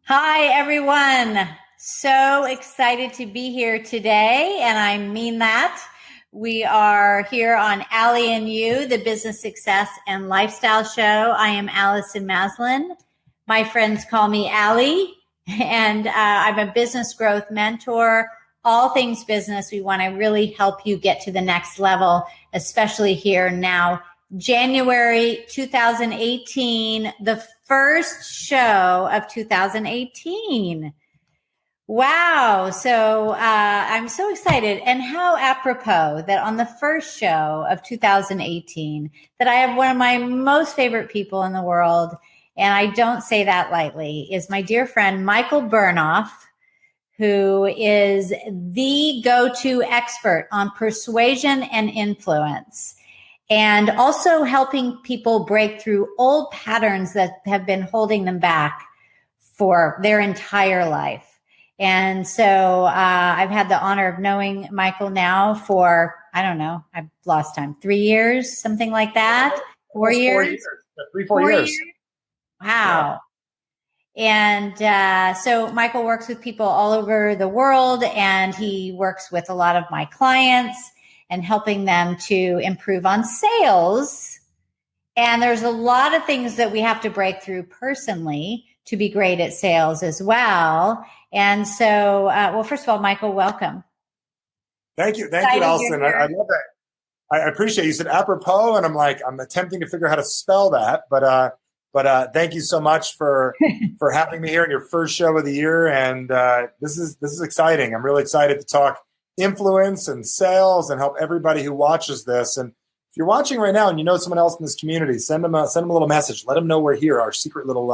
Hi, everyone. So excited to be here today, and I mean that. We are here on Allie and You, the Business Success and Lifestyle Show. I am Allison Maslan. My friends call me Allie, and I'm a business growth mentor. All things business. We want to really help you get to the next level, especially here now. January 2018, the first show of 2018. Wow. So I'm so excited. And how apropos that on the first show of 2018 that I have one of my most favorite people in the world, and I don't say that lightly, is my dear friend Michael Bernoff, who is the go-to expert on persuasion and influence, and also helping people break through old patterns that have been holding them back for their entire life. And so I've had the honor of knowing Michael now for, I don't know, I've lost time, 3 years, something like that. 4 years? 4 years. 4 years. Wow. And so Michael works with people all over the world, and he works with a lot of my clients and helping them to improve on sales. And there's a lot of things that we have to break through personally to be great at sales as well. And so, well, first of all, Michael, welcome. Thank you. Thank you, Allison. I love that. I appreciate it. You said apropos, and I'm attempting to figure out how to spell that, but thank you so much for having me here in your first show of the year. And this is exciting. I'm really excited to talk influence and sales and help everybody who watches this. And if you're watching right now and you know someone else in this community, send them a little message. Let them know we're here. Our secret little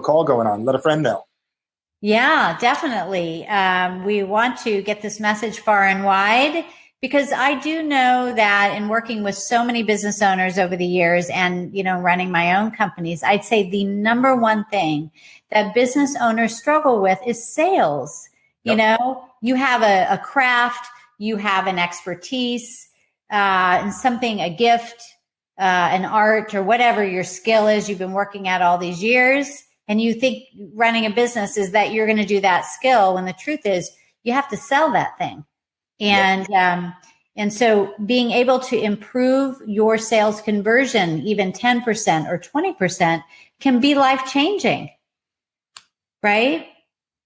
call going on. Let a friend know. Yeah, definitely. We want to get this message far and wide, because I do know that in working with so many business owners over the years and, running my own companies, I'd say the number one thing that business owners struggle with is sales. Yep. You have a craft, you have an expertise, and something, a gift, an art, or whatever your skill is you've been working at all these years. And you think running a business is that you're going to do that skill, when the truth is you have to sell that thing. And so being able to improve your sales conversion, even 10% or 20%, can be life-changing, right?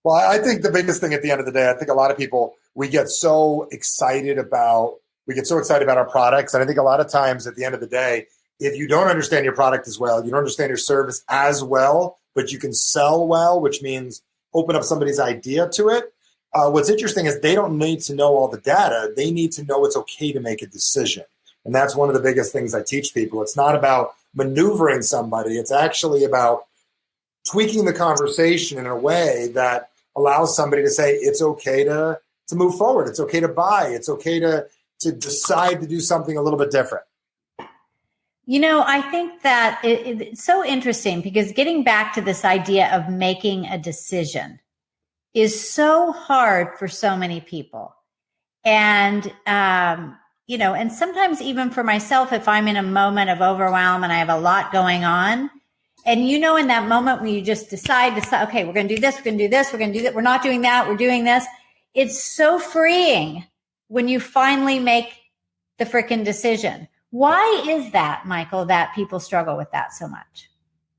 Well, I think the biggest thing at the end of the day, I think a lot of people, we get so excited about our products. And I think a lot of times at the end of the day, if you don't understand your product as well, you don't understand your service as well, but you can sell well, which means open up somebody's idea to it. What's interesting is they don't need to know all the data. They need to know it's okay to make a decision. And that's one of the biggest things I teach people. It's not about maneuvering somebody. It's actually about tweaking the conversation in a way that allows somebody to say it's okay to move forward. It's okay to buy. It's okay to decide to do something a little bit different. I think that it's so interesting, because getting back to this idea of making a decision is so hard for so many people. And, and sometimes even for myself, if I'm in a moment of overwhelm and I have a lot going on, and in that moment when you just decide, okay, we're going to do this, we're going to do this, we're going to do that, we're not doing that, we're doing this. It's so freeing when you finally make the frickin' decision. Why is that, Michael, that people struggle with that so much?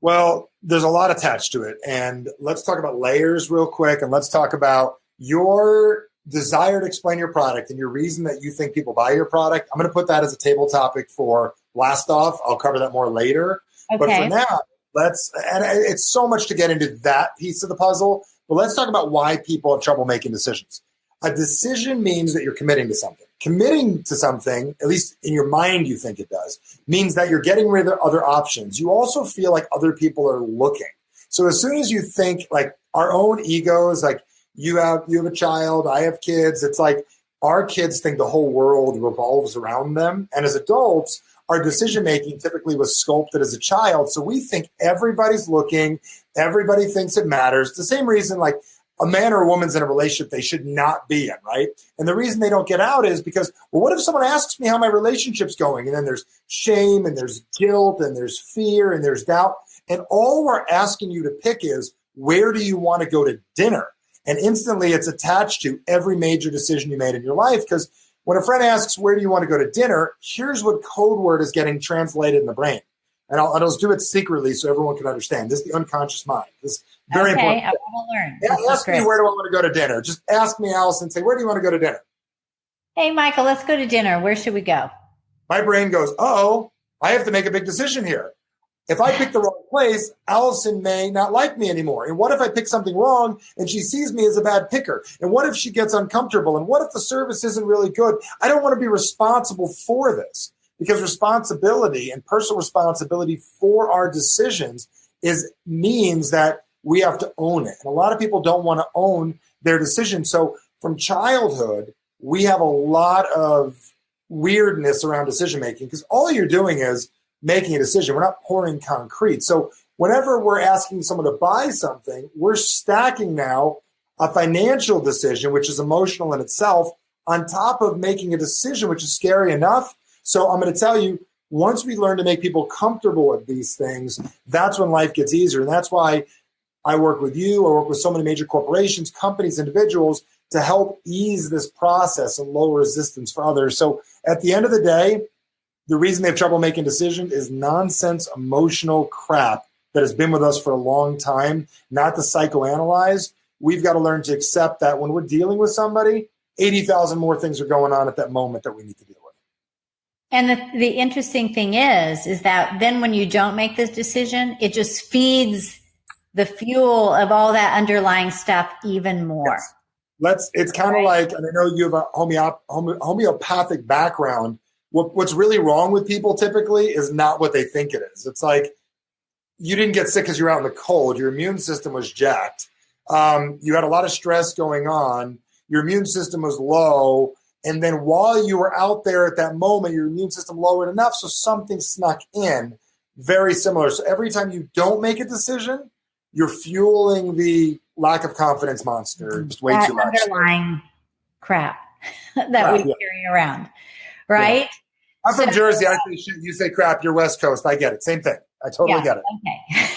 Well, there's a lot attached to it. And let's talk about layers real quick. And let's talk about your desire to explain your product and your reason that you think people buy your product. I'm going to put that as a table topic for blastoff. I'll cover that more later. Okay. But for now, and it's so much to get into that piece of the puzzle. But let's talk about why people have trouble making decisions. A decision means that you're committing to something. Committing to something, at least in your mind you think it does, means that you're getting rid of other options. You also feel like other people are looking. So as soon as you think, like, our own egos, like you have a child, I have kids, it's like our kids think the whole world revolves around them. And as adults, our decision-making typically was sculpted as a child. So we think everybody's looking, everybody thinks it matters. The same reason, like, a man or a woman's in a relationship they should not be in, right? And the reason they don't get out is because, well, what if someone asks me how my relationship's going? And then there's shame and there's guilt and there's fear and there's doubt. And all we're asking you to pick is, where do you want to go to dinner? And instantly it's attached to every major decision you made in your life. Because when a friend asks, where do you want to go to dinner? Here's what code word is getting translated in the brain. And I'll just do it secretly so everyone can understand. This is the unconscious mind. This is very important. I want to learn. Ask me, where do I want to go to dinner? Just ask me, Allison, say, where do you want to go to dinner? Hey, Michael, let's go to dinner. Where should we go? My brain goes, uh-oh, I have to make a big decision here. If I pick the wrong place, Allison may not like me anymore. And what if I pick something wrong and she sees me as a bad picker? And what if she gets uncomfortable? And what if the service isn't really good? I don't want to be responsible for this, because responsibility and personal responsibility for our decisions means that we have to own it. And a lot of people don't want to own their decisions. So from childhood, we have a lot of weirdness around decision making, because all you're doing is making a decision. We're not pouring concrete. So whenever we're asking someone to buy something, we're stacking now a financial decision, which is emotional in itself, on top of making a decision, which is scary enough. So I'm going to tell you, once we learn to make people comfortable with these things, that's when life gets easier. And that's why I work with you. I work with so many major corporations, companies, individuals to help ease this process and lower resistance for others. So at the end of the day, the reason they have trouble making decisions is nonsense, emotional crap that has been with us for a long time, not to psychoanalyze. We've got to learn to accept that when we're dealing with somebody, 80,000 more things are going on at that moment that we need to deal with. And the interesting thing is that then when you don't make this decision, it just feeds the fuel of all that underlying stuff even more. Yes. It's kind of like, and I know you have a homeopathic background. What's really wrong with people typically is not what they think it is. It's like you didn't get sick because you're out in the cold. Your immune system was jacked. You had a lot of stress going on. Your immune system was low. And then while you were out there at that moment, your immune system lowered enough, so something snuck in. Very similar. So every time you don't make a decision, you're fueling the lack of confidence monster. Just way too much. Underlying crap that we carry around, right? Yeah. I'm from Jersey. I say shit. You say crap. You're West Coast. I get it. Same thing. I totally get it. Okay.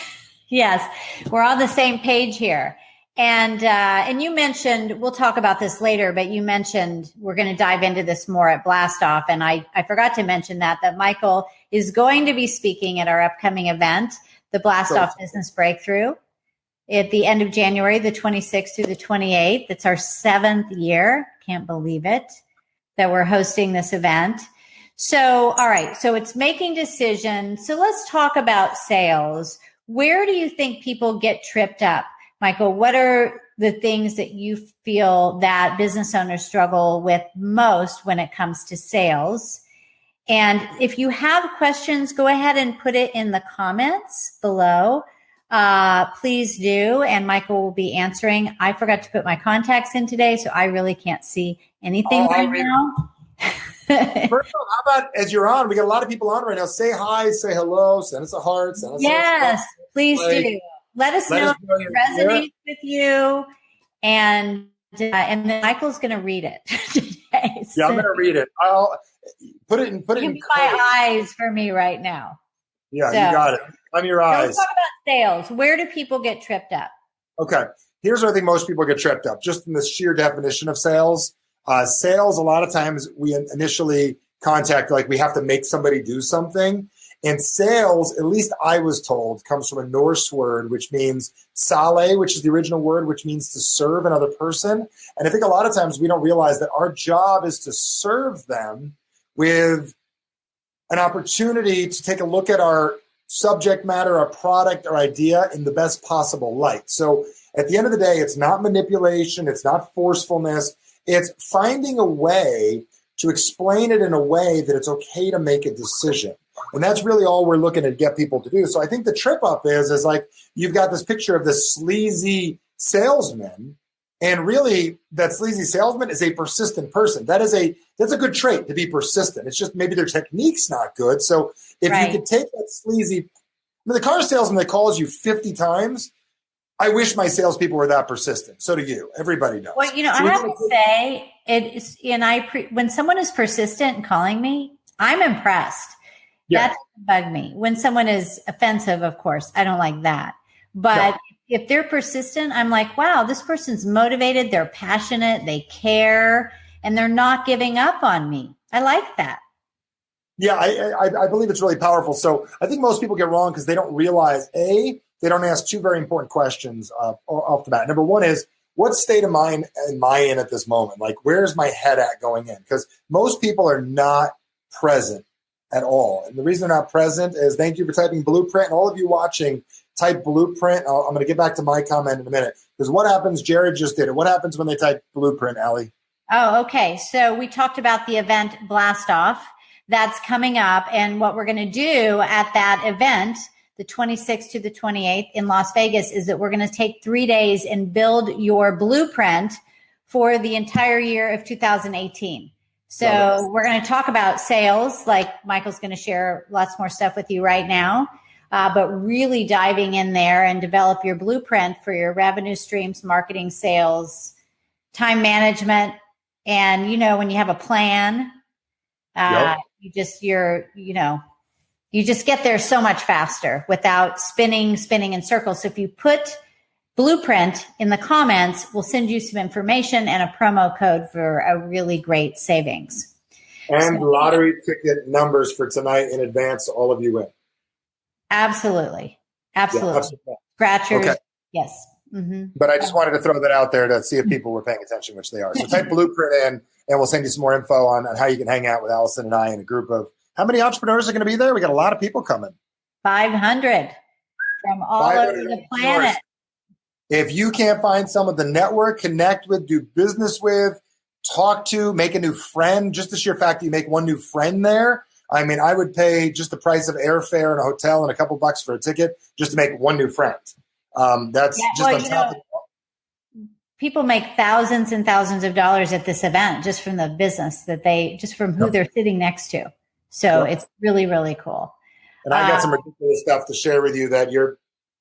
Yes, we're on the same page here. And you mentioned, we'll talk about this later, but you mentioned we're going to dive into this more at Blastoff. And I forgot to mention that Michael is going to be speaking at our upcoming event, the Blastoff Business Breakthrough, at the end of January, the 26th through the 28th. It's our 7th year. Can't believe it that we're hosting this event. So, all right. So it's making decisions. So let's talk about sales. Where do you think people get tripped up? Michael, what are the things that you feel that business owners struggle with most when it comes to sales? And if you have questions, go ahead and put it in the comments below. Please do. And Michael will be answering. I forgot to put my contacts in today, so I really can't see anything right now. First of all, how about as you're on, we got a lot of people on right now. Say hi, say hello, send us a heart. Send us yes, please do. Let us know if it resonates with you. And then Michael's going to read it today. Yeah, I'm going to read it. I'll put it in. My eyes for me right now. Yeah, so, you got it. I'm your eyes. Let's talk about sales. Where do people get tripped up? Okay. Here's where I think most people get tripped up, just in the sheer definition of sales. Sales, a lot of times we initially contact, like we have to make somebody do something. And sales, at least I was told, comes from a Norse word, which means sale, which is the original word, which means to serve another person. And I think a lot of times we don't realize that our job is to serve them with an opportunity to take a look at our subject matter, our product, our idea in the best possible light. So at the end of the day, it's not manipulation. It's not forcefulness. It's finding a way to explain it in a way that it's okay to make a decision. And that's really all we're looking to get people to do. So I think the trip up is like you've got this picture of this sleazy salesman, and really that sleazy salesman is a persistent person. That's a good trait, to be persistent. It's just maybe their technique's not good. So if you could take that sleazy, the car salesman that calls you 50 times, I wish my salespeople were that persistent. So do you. Everybody does. Well, I have to say, when someone is persistent in calling me, I'm impressed. Yeah. That doesn't bug me. When someone is offensive, of course, I don't like that. But if if they're persistent, I'm like, wow, this person's motivated, they're passionate, they care, and they're not giving up on me. I like that. Yeah, I believe it's really powerful. So I think most people get wrong because they don't realize, they don't ask two very important questions off the bat. Number one is, what state of mind am I in at this moment? Like, where's my head at going in? Because most people are not present at all. And the reason they're not present is, thank you for typing blueprint. And all of you watching, type blueprint. I'm going to get back to my comment in a minute. Because what happens, Jared just did it. What happens when they type blueprint, Allie? Oh, okay. So we talked about the event Blastoff that's coming up. And what we're going to do at that event, the 26th to the 28th in Las Vegas, is that we're going to take 3 days and build your blueprint for the entire year of 2018. So we're going to talk about sales, like Michael's going to share lots more stuff with you right now, but really diving in there and develop your blueprint for your revenue streams, marketing, sales, time management. And, when you have a plan, you just get there so much faster without spinning in circles. So if you put blueprint in the comments, we'll send you some information and a promo code for a really great savings. And lottery ticket numbers for tonight in advance, all of you win. Absolutely. Yeah, absolutely. Scratchers. Okay. Yes. Mm-hmm. But I just wanted to throw that out there to see if people were paying attention, which they are. So type blueprint in, and we'll send you some more info on how you can hang out with Allison and I in a group of, how many entrepreneurs are going to be there? We got a lot of people coming. 500 from all over the planet. If you can't find someone to network, connect with, do business with, talk to, make a new friend, just the sheer fact that you make one new friend there. I mean, I would pay just the price of airfare in a hotel and a couple bucks for a ticket just to make one new friend. That's on top of it. People make thousands and thousands of dollars at this event just from the business just from who they're sitting next to. So it's really, really cool. And I got some ridiculous stuff to share with you that you're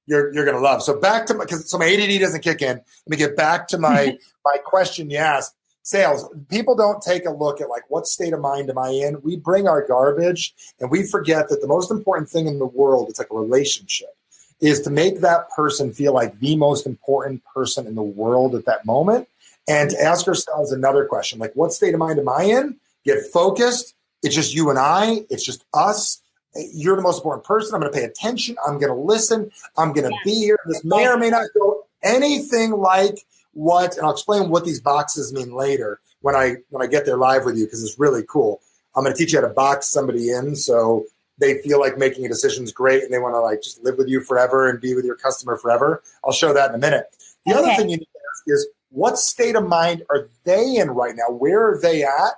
going to love. So back to my ADD doesn't kick in. Let me get back to my question you asked. Sales. People don't take a look at like, what state of mind am I in? We bring our garbage and we forget that the most important thing in the world, it's like a relationship, is to make that person feel like the most important person in the world at that moment. And to ask ourselves another question, like, what state of mind am I in? Get focused. It's just you and I. It's just us. You're the most important person. I'm going to pay attention. I'm going to listen. I'm going to be here. This may or may not go anything like what, and I'll explain what these boxes mean later when I get there live with you, because it's really cool. I'm going to teach you how to box somebody in so they feel like making a decision is great and they want to like just live with you forever and be with your customer forever. I'll show that in a minute. The other thing you need to ask is, what state of mind are they in right now? Where are they at?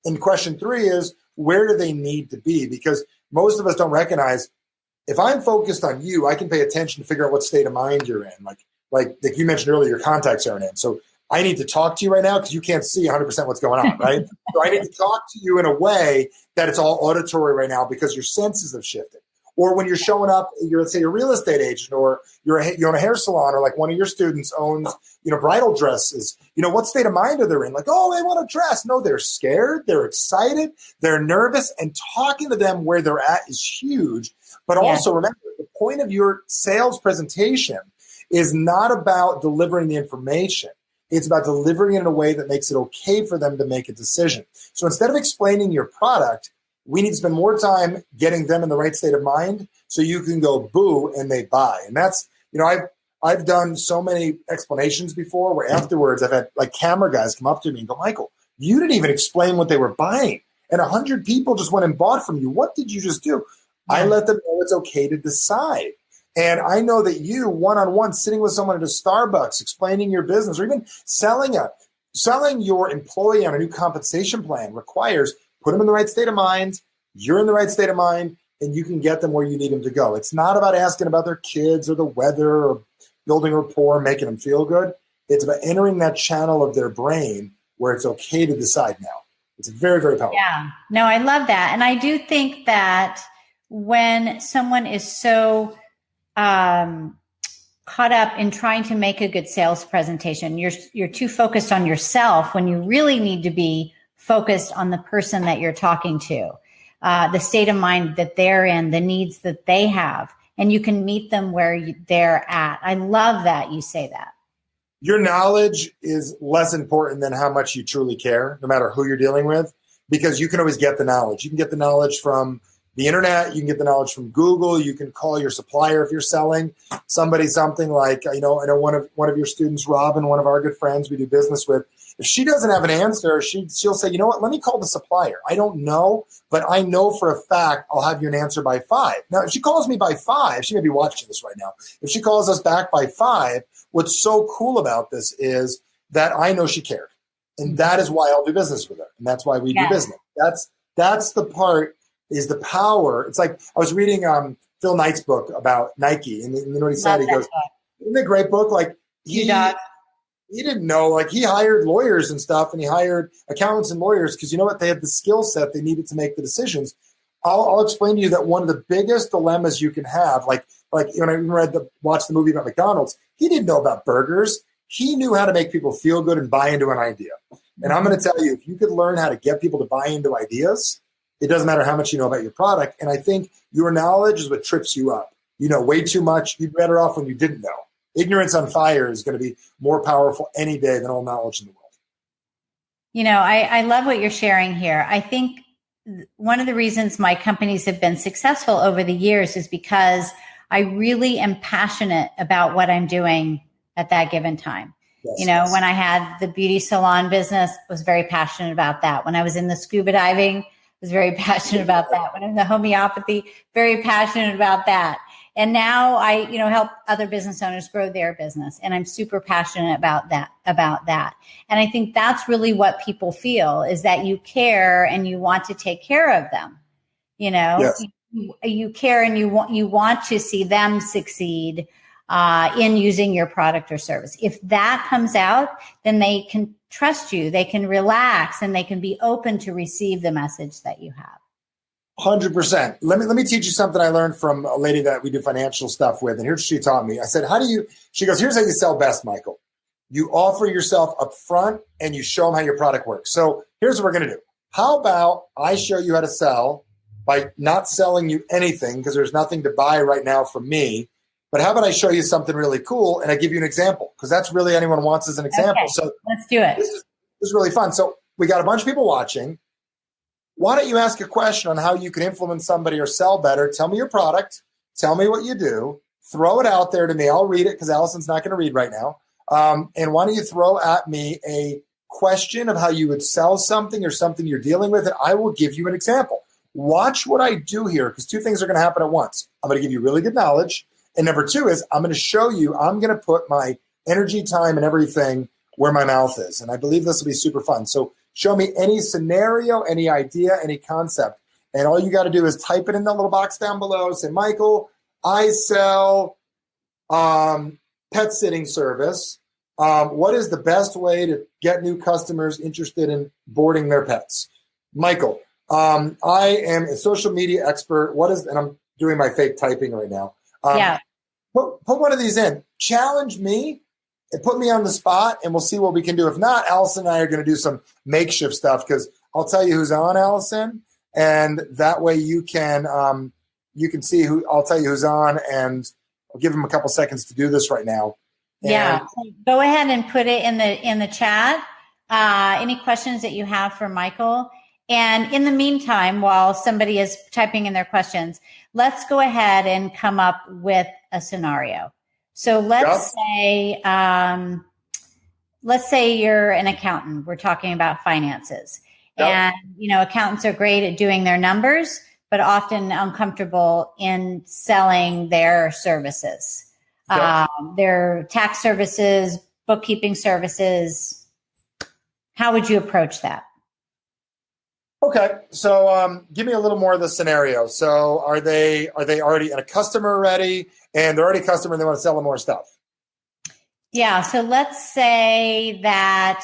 And question 3 is, where do they need to be? Because most of us don't recognize, if I'm focused on you, I can pay attention to figure out what state of mind you're in. Like you mentioned earlier, your contacts aren't in. So I need to talk to you right now because you can't see 100% what's going on, right? So I need to talk to you in a way that it's all auditory right now because your senses have shifted. Or when you're showing up, let's say you're a real estate agent, or you own a hair salon, or like one of your students owns, bridal dresses. What state of mind are they in? Like, oh, they want to dress. No, they're scared. They're excited. They're nervous. And talking to them where they're at is huge. But also remember, the point of your sales presentation is not about delivering the information. It's about delivering it in a way that makes it okay for them to make a decision. So instead of explaining your product, we need to spend more time getting them in the right state of mind so you can go boo and they buy. And that's, I've done so many explanations before where afterwards I've had like camera guys come up to me and go, Michael, you didn't even explain what they were buying. And 100 people just went and bought from you. What did you just do? Yeah. I let them know it's okay to decide. And I know that you, one-on-one, sitting with someone at a Starbucks, explaining your business, or even selling your employee on a new compensation plan requires put them in the right state of mind, you're in the right state of mind, and you can get them where you need them to go. It's not about asking about their kids or the weather or building rapport, making them feel good. It's about entering that channel of their brain where it's okay to decide now. It's very, very powerful. Yeah. No, I love that. And I do think that when someone is so caught up in trying to make a good sales presentation, you're too focused on yourself when you really need to be focused on the person that you're talking to, the state of mind that they're in, the needs that they have. and you can meet them where they're at. I love that you say that. Your knowledge is less important than how much you truly care, no matter who you're dealing with, because you can always get the knowledge. You can get the knowledge from the internet. You can get the knowledge from Google. You can call your supplier if you're selling somebody something like, I know one of your students, Robin, one of our good friends we do business with. If she doesn't have an answer, she'll say, you know what, let me call the supplier. I don't know, but I know for a fact I'll have you an answer by 5. Now, if she calls me by 5, she may be watching this right now. If she calls us back by 5, what's so cool about this is that I know she cared. And that is why I'll do business with her. And that's why we do business. That's the part, is the power. It's like I was reading Phil Knight's book about Nike. And you know what he said? He goes, isn't it a great book? Like he didn't know, like he hired lawyers and stuff, and he hired accountants and lawyers because you know what? They had the skill set they needed to make the decisions. I'll explain to you that one of the biggest dilemmas you can have, like when I watched the movie about McDonald's, he didn't know about burgers. He knew how to make people feel good and buy into an idea. And I'm going to tell you, if you could learn how to get people to buy into ideas, it doesn't matter how much you know about your product. And I think your knowledge is what trips you up. You know way too much. You're better off when you didn't know. Ignorance on fire is going to be more powerful any day than all knowledge in the world. You know, I love what you're sharing here. I think one of the reasons my companies have been successful over the years is because I really am passionate about what I'm doing at that given time. Yes, when I had the beauty salon business, I was very passionate about that. When I was in the scuba diving, I was very passionate about that. When I'm in the homeopathy, very passionate about that. And now I, help other business owners grow their business. And I'm super passionate about that. And I think that's really what people feel, is that you care and you want to take care of them. Yes. You care and you want to see them succeed in using your product or service. If that comes out, then they can trust you, they can relax, and they can be open to receive the message that you have. 100%. Let me teach you something I learned from a lady that we do financial stuff with. And here's what she taught me. I said, she goes, here's how you sell best, Michael. You offer yourself up front and you show them how your product works. So here's what we're going to do. How about I show you how to sell by not selling you anything, because there's nothing to buy right now from me. But how about I show you something really cool and I give you an example, because that's really anyone wants is an example. Okay, so let's do it. This is really fun. So we got a bunch of people watching. Why don't you ask a question on how you can influence somebody or sell better? Tell me your product. Tell me what you do. Throw it out there to me. I'll read it because Allison's not going to read right now. And why don't you throw at me a question of how you would sell something or something you're dealing with, and I will give you an example. Watch what I do here, because 2 things are going to happen at once. I'm going to give you really good knowledge. And number 2 is I'm going to show you, I'm going to put my energy, time, and everything where my mouth is. And I believe this will be super fun. So show me any scenario, any idea, any concept. And all you got to do is type it in the little box down below. Say, Michael, I sell pet sitting service. What is the best way to get new customers interested in boarding their pets? Michael, I am a social media expert. And I'm doing my fake typing right now. Put one of these in. Challenge me and put me on the spot, and we'll see what we can do. If not, Allison and I are going to do some makeshift stuff, because I'll tell you who's on, Allison, and that way you can see who. I'll tell you who's on, and I'll give them a couple seconds to do this right now. So go ahead and put it in the chat. Any questions that you have for Michael. And in the meantime, while somebody is typing in their questions, let's go ahead and come up with a scenario. So let's say you're an accountant. We're talking about finances. And, accountants are great at doing their numbers, but often uncomfortable in selling their services, their tax services, bookkeeping services. How would you approach that? Okay, so give me a little more of the scenario. So are they already a customer already, and they're already a customer and they want to sell them more stuff? Yeah, so let's say that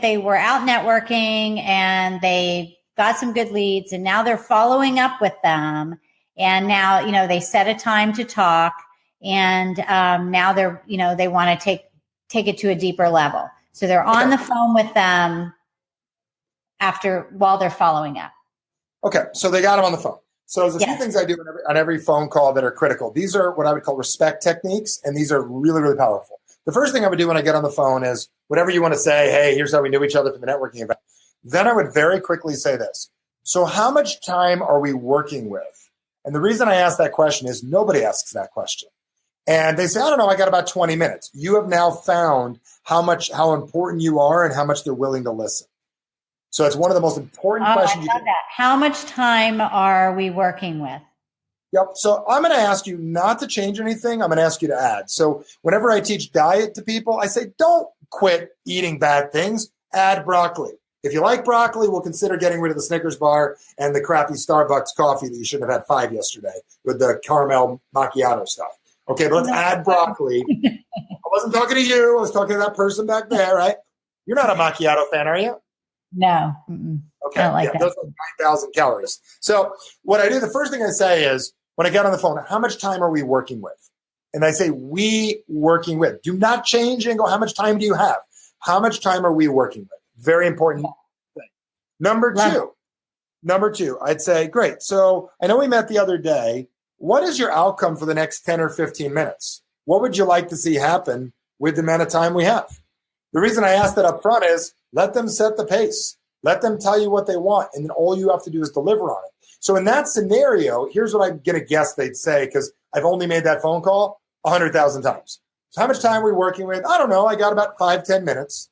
they were out networking and they got some good leads, and now they're following up with them, and now they set a time to talk, and now they're they want to take it to a deeper level. So they're on the phone with them while they're following up. Okay, so they got them on the phone. So there's a few things I do on every phone call that are critical. These are what I would call respect techniques, and these are really, really powerful. The first thing I would do when I get on the phone is whatever you want to say, hey, here's how we knew each other from the networking event. Then I would very quickly say this. So how much time are we working with? And the reason I ask that question is nobody asks that question. And they say, I don't know, I got about 20 minutes. You have now found how important you are and how much they're willing to listen. So it's one of the most important questions. I love that. How much time are we working with? Yep. So I'm going to ask you not to change anything. I'm going to ask you to add. So whenever I teach diet to people, I say, don't quit eating bad things. Add broccoli. If you like broccoli, we'll consider getting rid of the Snickers bar and the crappy Starbucks coffee that you shouldn't have had 5 yesterday with the caramel macchiato stuff. Okay, but let's add broccoli. I wasn't talking to you. I was talking to that person back there, right? You're not a macchiato fan, are you? No. Okay, I don't like that. Those are 9,000 calories. So what I do, the first thing I say is, when I get on the phone, how much time are we working with? And I say, we working with. Do not change and go, how much time do you have? How much time are we working with? Very important thing. Number two, I'd say, great. So I know we met the other day. What is your outcome for the next 10 or 15 minutes? What would you like to see happen with the amount of time we have? The reason I ask that up front is let them set the pace. Let them tell you what they want, and then all you have to do is deliver on it. So in that scenario, here's what I'm going to guess they'd say, because I've only made that phone call 100,000 times. So how much time are we working with? I don't know. I got about 5-10 minutes.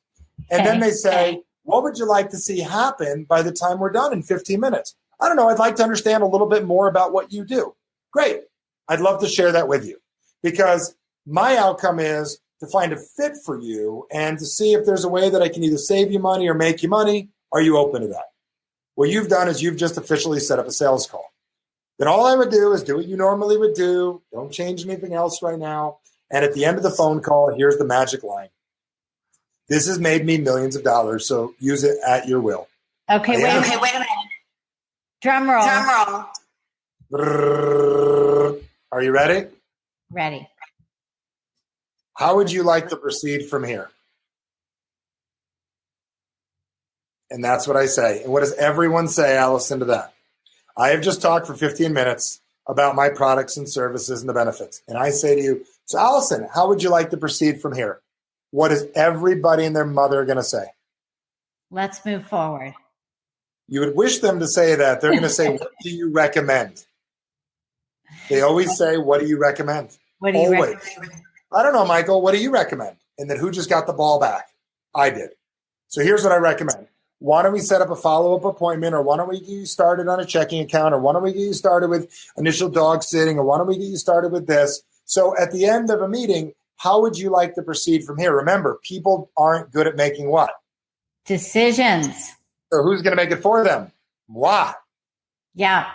And then they say, what would you like to see happen by the time we're done in 15 minutes? I don't know. I'd like to understand a little bit more about what you do. Great. I'd love to share that with you, because my outcome is to find a fit for you and to see if there's a way that I can either save you money or make you money. Are you open to that? What you've done is you've just officially set up a sales call. Then all I would do is do what you normally would do. Don't change anything else right now. And at the end of the phone call, here's the magic line. This has made me millions of dollars, so use it at your will. Okay, wait a minute. Drum roll. Are you ready? Ready. How would you like to proceed from here? And that's what I say. And what does everyone say, Allison, to that? I have just talked for 15 minutes about my products and services and the benefits. And I say to you, so Allison, how would you like to proceed from here? What is everybody and their mother going to say? Let's move forward. You would wish them to say that. They're going to say, what do you recommend? They always say, what do you recommend? What do you recommend? I don't know, Michael, what do you recommend? And then who just got the ball back? I did. So here's what I recommend. Why don't we set up a follow-up appointment, or why don't we get you started on a checking account, or why don't we get you started with initial dog sitting, or why don't we get you started with this? So at the end of a meeting, how would you like to proceed from here? Remember, people aren't good at making what? Decisions. So who's going to make it for them? Moi. Yeah.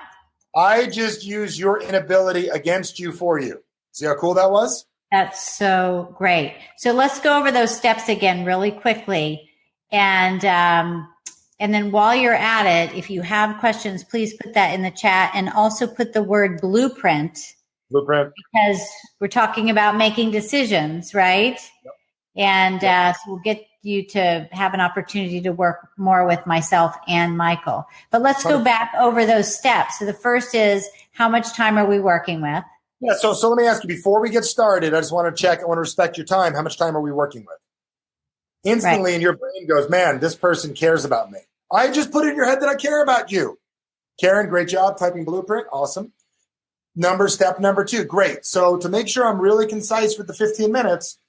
I just use your inability against you for you. See how cool that was? That's so great. So let's go over those steps again really quickly. And then while you're at it, if you have questions, please put that in the chat, and also put the word blueprint. Because we're talking about making decisions, right? Yep. And so we'll get you to have an opportunity to work more with myself and Michael. But let's go back over those steps. So the first is, how much time are we working with? Yeah, so let me ask you, before we get started, I just want to check, I want to respect your time. How much time are we working with? Instantly, right. In your brain goes, man, this person cares about me. I just put it in your head that I care about you. Karen, great job typing blueprint. Awesome. Step number 2. Great. So to make sure I'm really concise with the 15 minutes,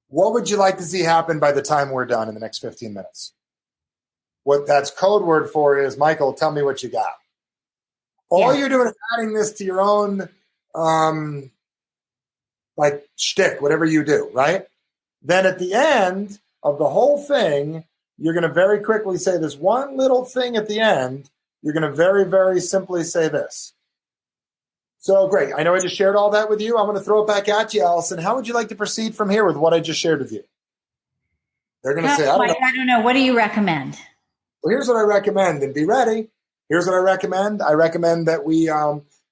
what would you like to see happen by the time we're done in the next 15 minutes? What that's code word for is, Michael, tell me what you got. All you're doing is adding this to your own like shtick, whatever you do, right? Then at the end of the whole thing, you're going to very quickly say this one little thing at the end. You're going to very, very simply say this. So great. I know I just shared all that with you. I'm going to throw it back at you, Allison. How would you like to proceed from here with what I just shared with you? They're going to say, I don't know. What do you recommend? Well, here's what I recommend, and be ready. Here's what I recommend. I recommend that we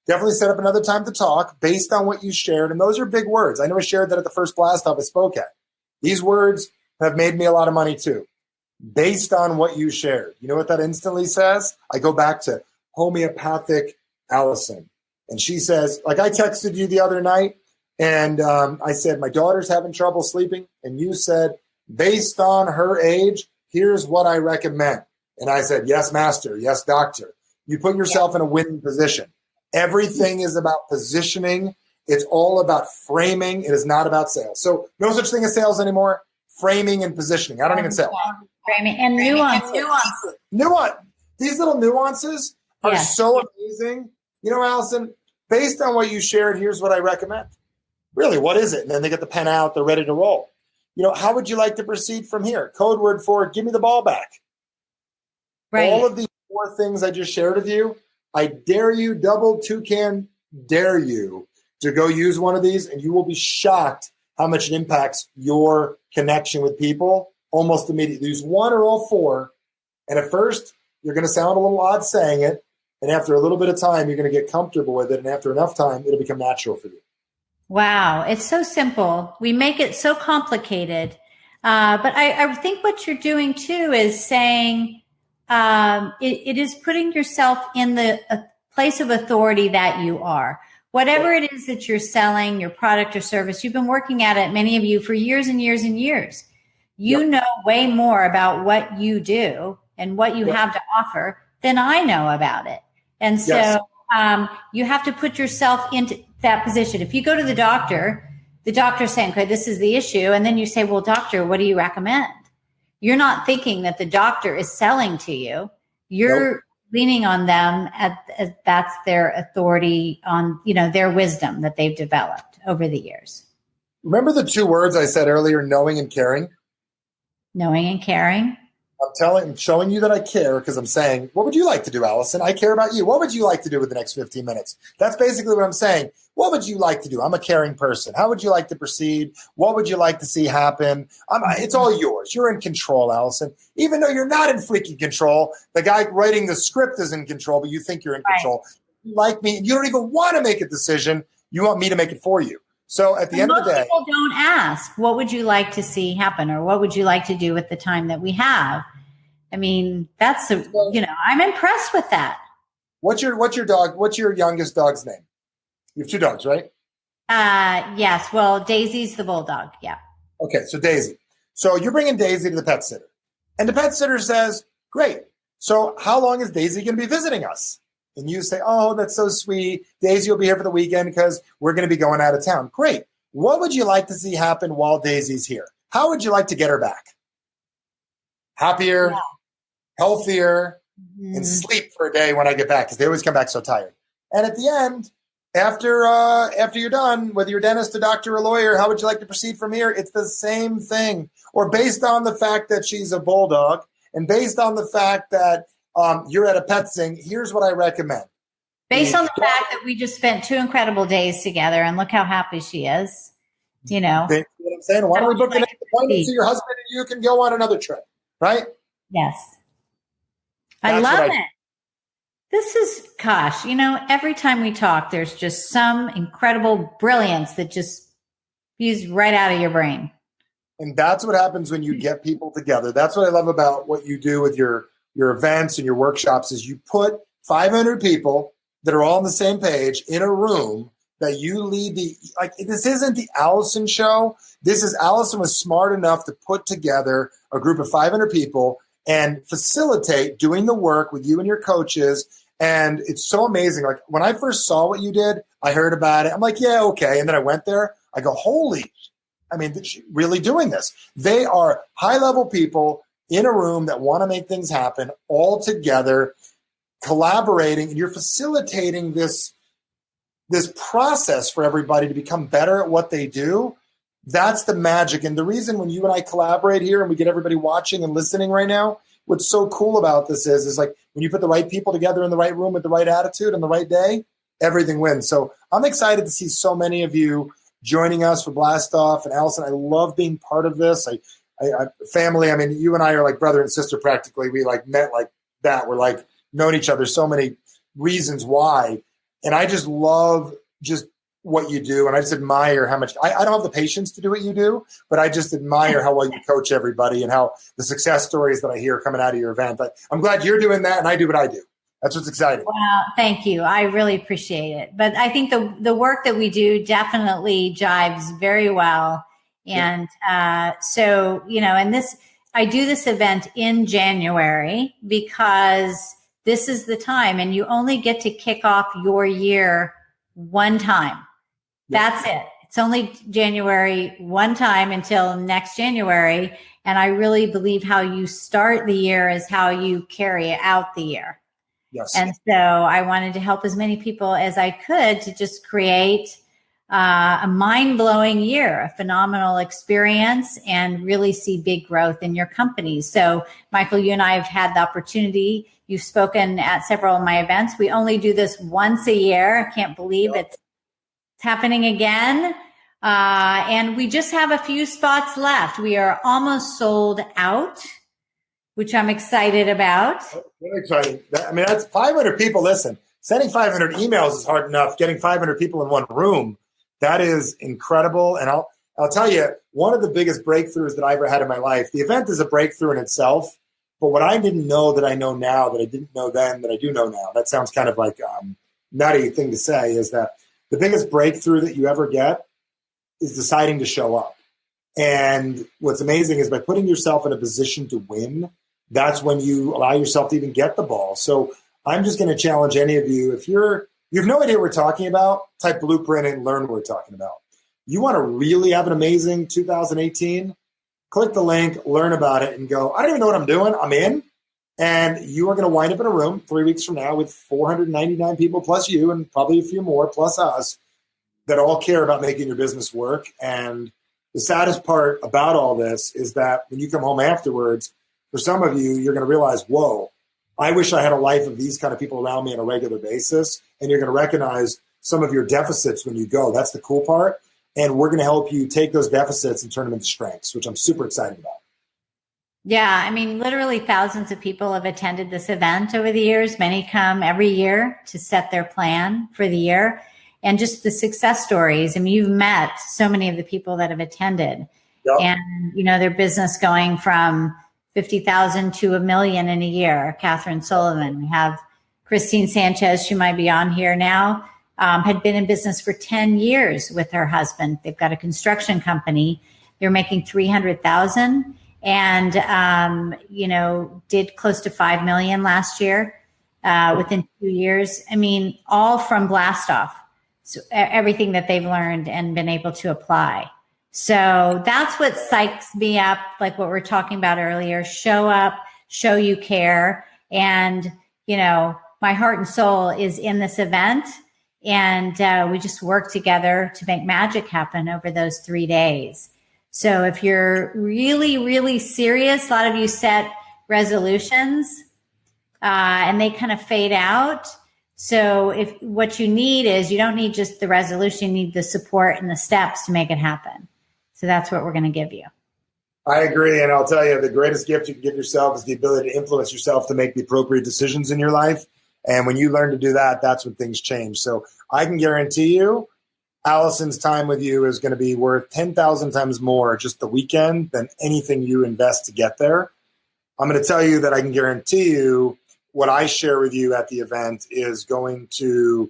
definitely set up another time to talk based on what you shared. And those are big words. I know I shared that at the first blastoff I spoke at. These words have made me a lot of money too, based on what you shared. You know what that instantly says? I go back to homeopathic Allison. And she says, like, I texted you the other night and I said, my daughter's having trouble sleeping. And you said, based on her age, here's what I recommend. And I said, yes, master. Yes, doctor. You put yourself in a winning position. Everything is about positioning. It's all about framing. It is not about sales. So no such thing as sales anymore. Framing and positioning. I don't even sell. Framing and nuance. Nuance. These little nuances are so amazing. You know, Allison, based on what you shared, here's what I recommend. Really, what is it? And then they get the pen out. They're ready to roll. You know, how would you like to proceed from here? Code word for give me the ball back. Right. All of these 4 things I just shared with you, I dare you, double toucan, dare you to go use one of these, and you will be shocked how much it impacts your connection with people almost immediately. Use 1 or all 4, and at first, you're going to sound a little odd saying it, and after a little bit of time, you're going to get comfortable with it, and after enough time, it'll become natural for you. Wow, it's so simple. We make it so complicated. But I think what you're doing, too, is saying it is putting yourself in the place of authority that you are. Whatever it is that you're selling, your product or service, you've been working at it, many of you, for years and years and years. You know way more about what you do and what you have to offer than I know about it. And so you have to put yourself into that position. If you go to the doctor's saying, okay, this is the issue. And then you say, well, doctor, what do you recommend? You're not thinking that the doctor is selling to you. You're leaning on them as that's their authority on, you know, their wisdom that they've developed over the years. Remember the 2 words I said earlier, knowing and caring? Knowing and caring. I'm showing you that I care because I'm saying, what would you like to do, Allison? I care about you. What would you like to do with the next 15 minutes? That's basically what I'm saying. What would you like to do? I'm a caring person. How would you like to proceed? What would you like to see happen? It's all yours. You're in control, Allison. Even though you're not in freaking control, the guy writing the script is in control, but you think you're in control. You like me. You don't even want to make a decision. You want me to make it for you. So at the end of the day, most people don't ask, what would you like to see happen? Or what would you like to do with the time that we have? I mean, I'm impressed with that. What's your youngest dog's name? You have 2 dogs, right? Yes. Well, Daisy's the bulldog. Yeah. Okay. So Daisy. So you're bringing Daisy to the pet sitter, and the pet sitter says, great. So how long is Daisy going to be visiting us? And you say, oh, that's so sweet. Daisy will be here for the weekend because we're going to be going out of town. Great. What would you like to see happen while Daisy's here? How would you like to get her back? Happier, healthier, and sleep for a day when I get back because they always come back so tired. And at the end, after you're done, whether you're a dentist, a doctor, or a lawyer, how would you like to proceed from here? It's the same thing. Or based on the fact that she's a bulldog and based on the fact that you're at a pet sing, here's what I recommend. Based on the fact that we just spent 2 incredible days together and look how happy she is, you know. You know what I'm saying? Why don't we book an appointment so your husband and you can go on another trip, right? Yes. I love it. This is, gosh, you know, every time we talk, there's just some incredible brilliance that just spews right out of your brain. And that's what happens when you get people together. That's what I love about what you do with your events and your workshops is you put 500 people that are all on the same page in a room that you lead this isn't the Allison show. This is Allison was smart enough to put together a group of 500 people and facilitate doing the work with you and your coaches. And it's so amazing. Like when I first saw what you did, I heard about it. I'm like, yeah, okay. And then I went there. I go, they're really doing this. They are high-level people in a room that want to make things happen all together, collaborating, and you're facilitating this process for everybody to become better at what they do. That's the magic. And the reason when you and I collaborate here and we get everybody watching and listening right now, what's so cool about this is like when you put the right people together in the right room with the right attitude on the right day, everything wins. So I'm excited to see so many of you joining us for Blastoff. And Allison, I love being part of this. Family, I mean, you and I are like brother and sister practically. We like met like that. We're like known each other so many reasons why. And I just love just what you do. And I just admire how much I don't have the patience to do what you do, but I just admire how well you coach everybody and how the success stories that I hear coming out of your event. I'm glad you're doing that and I do what I do. That's what's exciting. Wow, thank you. I really appreciate it. But I think the work that we do definitely jives very well. And so, and I do this event in January because this is the time, and you only get to kick off your year one time. That's it. It's only January one time until next January. And I really believe how you start the year is how you carry out the year. Yes. And so I wanted to help as many people as I could to just create a mind-blowing year, a phenomenal experience, and really see big growth in your companies. So, Michael, you and I have had the opportunity. You've spoken at several of my events. We only do this once a year. I can't believe it's happening again. And we just have a few spots left. We are almost sold out, which I'm excited about. Really exciting. I mean, that's 500 people. Listen, sending 500 emails is hard enough. Getting 500 people in one room, that is incredible. And I'll tell you, one of the biggest breakthroughs that I ever had in my life, the event is a breakthrough in itself, but what I didn't know that I know now that I didn't know then that I do know now, that sounds kind of like a nutty thing to say, is that the biggest breakthrough that you ever get is deciding to show up. And what's amazing is by putting yourself in a position to win, that's when you allow yourself to even get the ball. So I'm just going to challenge any of you, if you have no idea what we're talking about, type Blueprint and learn what we're talking about. You want to really have an amazing 2018? Click the link, learn about it, and go, I don't even know what I'm doing. I'm in. And you are going to wind up in a room 3 weeks from now with 499 people plus you and probably a few more plus us that all care about making your business work. And the saddest part about all this is that when you come home afterwards, for some of you, you're going to realize, whoa, I wish I had a life of these kind of people around me on a regular basis. And you're going to recognize some of your deficits when you go. That's the cool part. And we're going to help you take those deficits and turn them into strengths, which I'm super excited about. Yeah, I mean, literally thousands of people have attended this event over the years. Many come every year to set their plan for the year. And just the success stories. I mean, you've met so many of the people that have attended. Yep. And, their business going from 50,000 to $1 million in a year. Catherine Sullivan. We have Christine Sanchez. She might be on here now. Had been in business for 10 years with her husband. They've got a construction company. They're making 300,000 and, did close to 5 million last year, within 2 years. I mean, all from blastoff. So everything that they've learned and been able to apply. So that's what psychs me up, like what we're talking about earlier. Show up, show you care. And, my heart and soul is in this event. And we just work together to make magic happen over those 3 days. So if you're really, really serious, a lot of you set resolutions and they kind of fade out. So if what you need is, you don't need just the resolution, you need the support and the steps to make it happen. So that's what we're going to give you. I agree. And I'll tell you, the greatest gift you can give yourself is the ability to influence yourself to make the appropriate decisions in your life. And when you learn to do that, that's when things change. So I can guarantee you, Allison's time with you is going to be worth 10,000 times more just the weekend than anything you invest to get there. I'm going to tell you that I can guarantee you what I share with you at the event is going to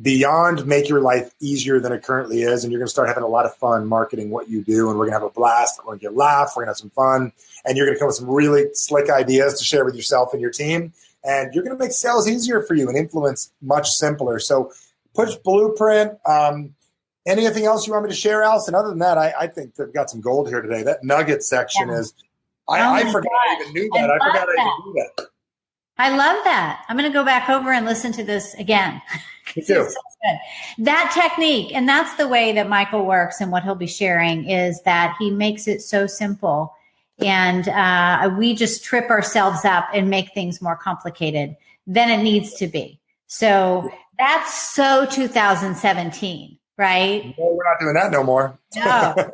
beyond make your life easier than it currently is. And you're going to start having a lot of fun marketing what you do. And we're going to have a blast. We're going to get laugh. We're going to have some fun. And you're going to come with some really slick ideas to share with yourself and your team. And you're going to make sales easier for you and influence much simpler. So push Blueprint. Anything else you want me to share, Allison? Other than that, I think they've got some gold here today. That nugget section is, I forgot I even knew that. I forgot I even knew that. I love that. I'm going to go back over and listen to this again. Me too. So that technique, and that's the way that Michael works and what he'll be sharing is that he makes it so simple. And we just trip ourselves up and make things more complicated than it needs to be. So that's so 2017, right? No, we're not doing that no more. No,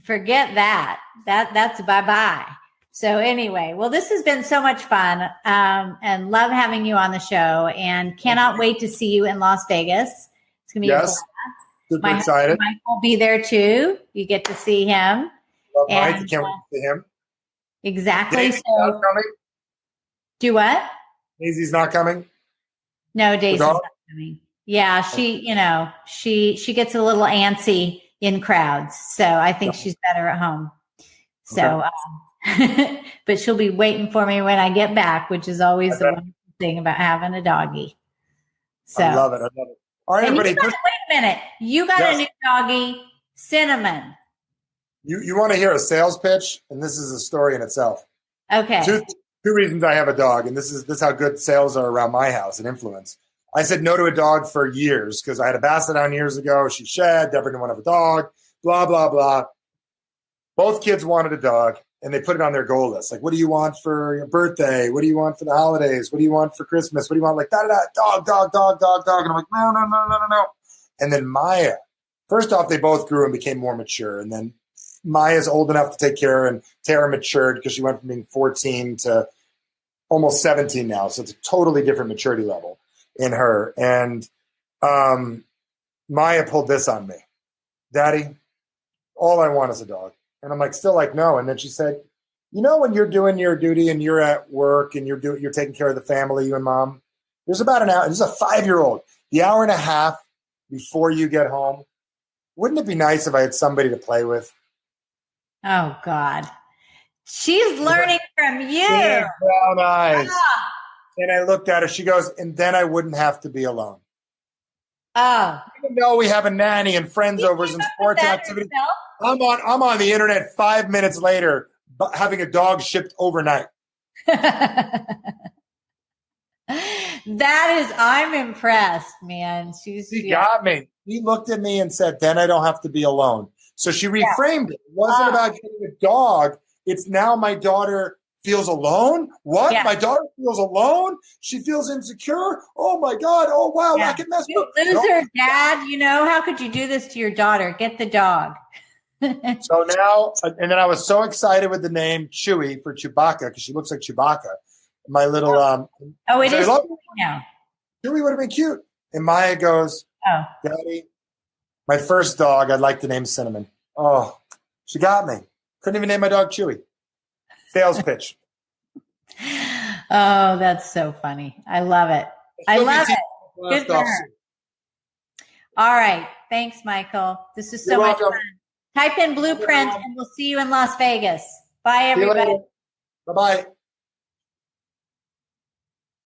forget that. That's bye-bye. So anyway, well, this has been so much fun and love having you on the show and cannot wait to see you in Las Vegas. It's going to be a blast. Super excited. Mike will be there too. You get to see him. Love Mike. I can't wait to see him. Exactly. Daisy's not coming? Do what? Daisy's not coming? No, Daisy's not coming. Yeah, she gets a little antsy in crowds, so I think she's better at home. So, but she'll be waiting for me when I get back, which is always the wonderful thing about having a doggy. So I love it. All right, everybody. Wait a minute. You got a new doggy, Cinnamon. You want to hear a sales pitch? And this is a story in itself. Okay. Two reasons I have a dog, and this is how good sales are around my house and Influence. I said no to a dog for years because I had a basset down years ago. She shed. Deborah didn't want to have a dog. Blah, blah, blah. Both kids wanted a dog, and they put it on their goal list. Like, what do you want for your birthday? What do you want for the holidays? What do you want for Christmas? What do you want? Like, dog. And I'm like, no. And then Maya, first off, they both grew and became more mature. And then Maya's old enough to take care, and Tara matured because she went from being 14 to almost 17 now. So it's a totally different maturity level in her. And Maya pulled this on me. Daddy, all I want is a dog. And I'm like, still like, no. And then she said, when you're doing your duty and you're at work and you're taking care of the family, you and mom, there's about an hour. This is a 5-year-old. The hour and a half before you get home, wouldn't it be nice if I had somebody to play with? Oh, God. She's learning from you. Yeah, brown eyes. Ah. And I looked at her. She goes, and then I wouldn't have to be alone. Oh. Even though we have a nanny and friends overs and sports activities, I'm on the internet 5 minutes later having a dog shipped overnight. I'm impressed, man. She got me. He looked at me and said, then I don't have to be alone. So she reframed it. It wasn't about getting a dog. It's now my daughter feels alone. What? Yeah. My daughter feels alone? She feels insecure? Oh, my God. Oh, wow. I can mess up. Loser, Dad. How could you do this to your daughter? Get the dog. So now, and then I was so excited with the name Chewy for Chewbacca because she looks like Chewbacca. My little it is now. Chewy would have been cute. And Maya goes, Daddy, my first dog, I'd like to name Cinnamon. Oh, she got me. Couldn't even name my dog Chewy. Sales pitch. Oh, that's so funny. I love it. I love it. Good for her. All right. Thanks, Michael. This is so much fun. Type in Blueprint and we'll see you in Las Vegas. Bye, everybody. Bye-bye.